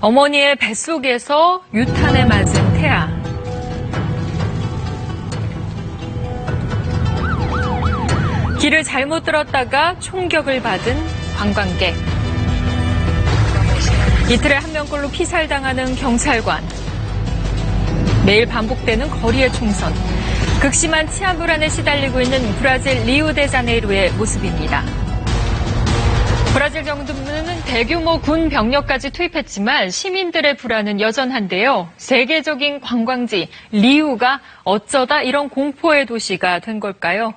어머니의 뱃속에서 유탄에 맞은 태아. 길을 잘못 들었다가 총격을 받은 관광객. 이틀에 한 명꼴로 피살당하는 경찰관. 매일 반복되는 거리의 총선. 극심한 치안 불안에 시달리고 있는 브라질 리우데자네이루의 모습입니다. 브라질 정부는 대규모 군 병력까지 투입했지만 시민들의 불안은 여전한데요. 세계적인 관광지 리우가 어쩌다 이런 공포의 도시가 된 걸까요?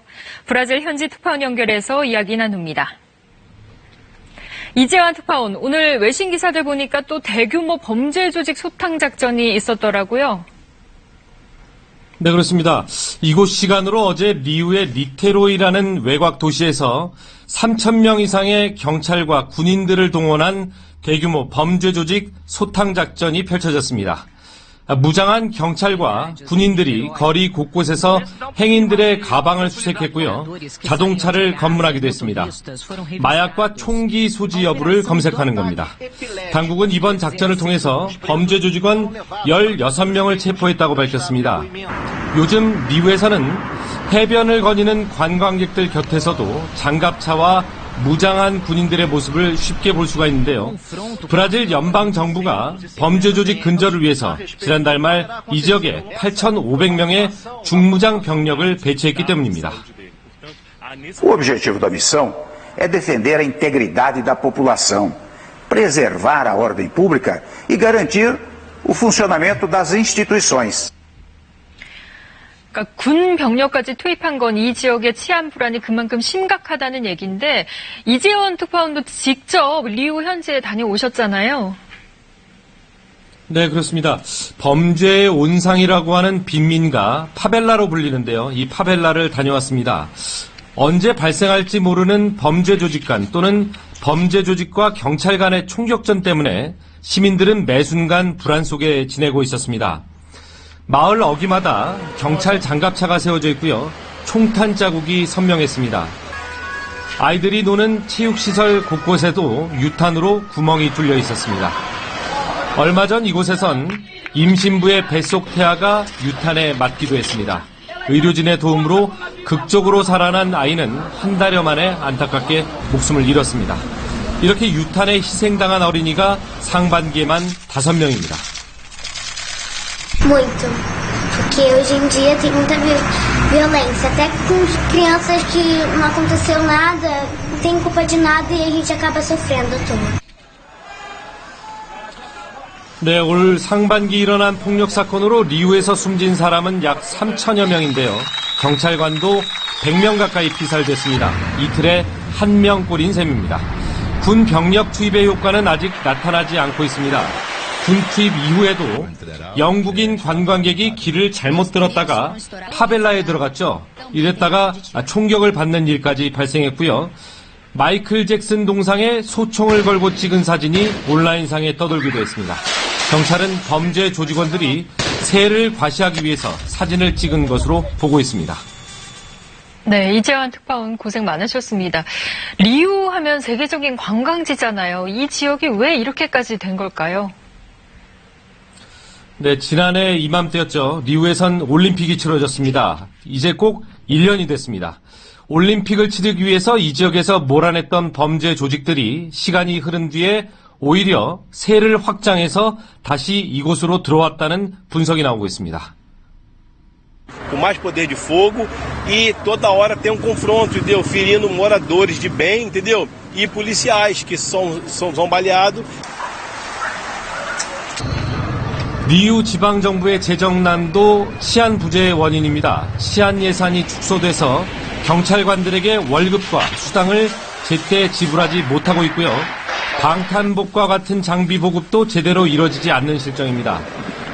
브라질 현지 특파원 연결해서 이야기 나눕니다. 이재환 특파원, 오늘 외신 기사들 보니까 또 대규모 범죄 조직 소탕 작전이 있었더라고요. 네, 그렇습니다. 이곳 시간으로 어제 리우의 니테로이라는 외곽 도시에서 3,000명 이상의 경찰과 군인들을 동원한 대규모 범죄 조직 소탕 작전이 펼쳐졌습니다. 무장한 경찰과 군인들이 거리 곳곳에서 행인들의 가방을 수색했고요. 자동차를 검문하기도 했습니다. 마약과 총기 소지 여부를 검색하는 겁니다. 당국은 이번 작전을 통해서 범죄 조직원 16명을 체포했다고 밝혔습니다. 요즘 리우에서는 해변을 거니는 관광객들 곁에서도 장갑차와 무장한 군인들의 모습을 쉽게 볼 수가 있는데요. 브라질 연방정부가 범죄 조직 근절을 위해서 지난달 말 이 지역에 8,500명의 중무장 병력을 배치했기 때문입니다. O objetivo da missão é defender a integridade da população, preservar a ordem pública e garantir o funcionamento das instituições. 그러니까 군 병력까지 투입한 건 이 지역의 치안 불안이 그만큼 심각하다는 얘기인데 이재원 특파원도 직접 리우 현지에 다녀오셨잖아요. 네, 그렇습니다. 범죄의 온상이라고 하는 빈민가 파벨라로 불리는데요. 이 파벨라를 다녀왔습니다. 언제 발생할지 모르는 범죄 조직 간 또는 범죄 조직과 경찰 간의 총격전 때문에 시민들은 매 순간 불안 속에 지내고 있었습니다. 마을 어귀마다 경찰 장갑차가 세워져 있고요. 총탄 자국이 선명했습니다. 아이들이 노는 체육시설 곳곳에도 유탄으로 구멍이 뚫려 있었습니다. 얼마 전 이곳에선 임신부의 뱃속 태아가 유탄에 맞기도 했습니다. 의료진의 도움으로 극적으로 살아난 아이는 한 달여 만에 안타깝게 목숨을 잃었습니다. 이렇게 유탄에 희생당한 어린이가 상반기에만 5명입니다. Muito, porque hoje em dia tem muita violência, até com crianças que não aconteceu nada, não tem culpa de nada e a gente acaba sofrendo tudo. 네, 올 상반기 일어난 폭력 사건으로 리우에서 숨진 사람은 약 3천여 명인데요. 경찰관도 100명 가까이 피살됐습니다. 이틀에 1명꼴인 셈입니다. 군 병력 투입의 효과는 아직 나타나지 않고 있습니다. 군 투입 이후에도 영국인 관광객이 길을 잘못 들었다가 파벨라에 들어갔죠. 이랬다가 총격을 받는 일까지 발생했고요. 마이클 잭슨 동상에 소총을 걸고 찍은 사진이 온라인상에 떠돌기도 했습니다. 경찰은 범죄 조직원들이 세를 과시하기 위해서 사진을 찍은 것으로 보고 있습니다. 네, 이재환 특파원 고생 많으셨습니다. 리우 하면 세계적인 관광지잖아요. 이 지역이 왜 이렇게까지 된 걸까요? 네, 지난해 이맘때였죠. 리우에선 올림픽이 치러졌습니다. 이제 꼭 1년이 됐습니다. 올림픽을 치르기 위해서 이 지역에서 몰아냈던 범죄 조직들이 시간이 흐른 뒤에 오히려 세를 확장해서 다시 이곳으로 들어왔다는 분석이 나오고 있습니다. Com mais poder de fogo e toda hora tem confronto, entendeu? Ferindo moradores de bem, entendeu? E policiais que são baleados. 리우 지방정부의 재정난도 치안 부재의 원인입니다. 치안 예산이 축소돼서 경찰관들에게 월급과 수당을 제때 지불하지 못하고 있고요. 방탄복과 같은 장비 보급도 제대로 이뤄지지 않는 실정입니다.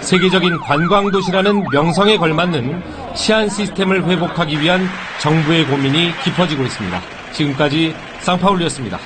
세계적인 관광도시라는 명성에 걸맞는 치안 시스템을 회복하기 위한 정부의 고민이 깊어지고 있습니다. 지금까지 상파울리였습니다.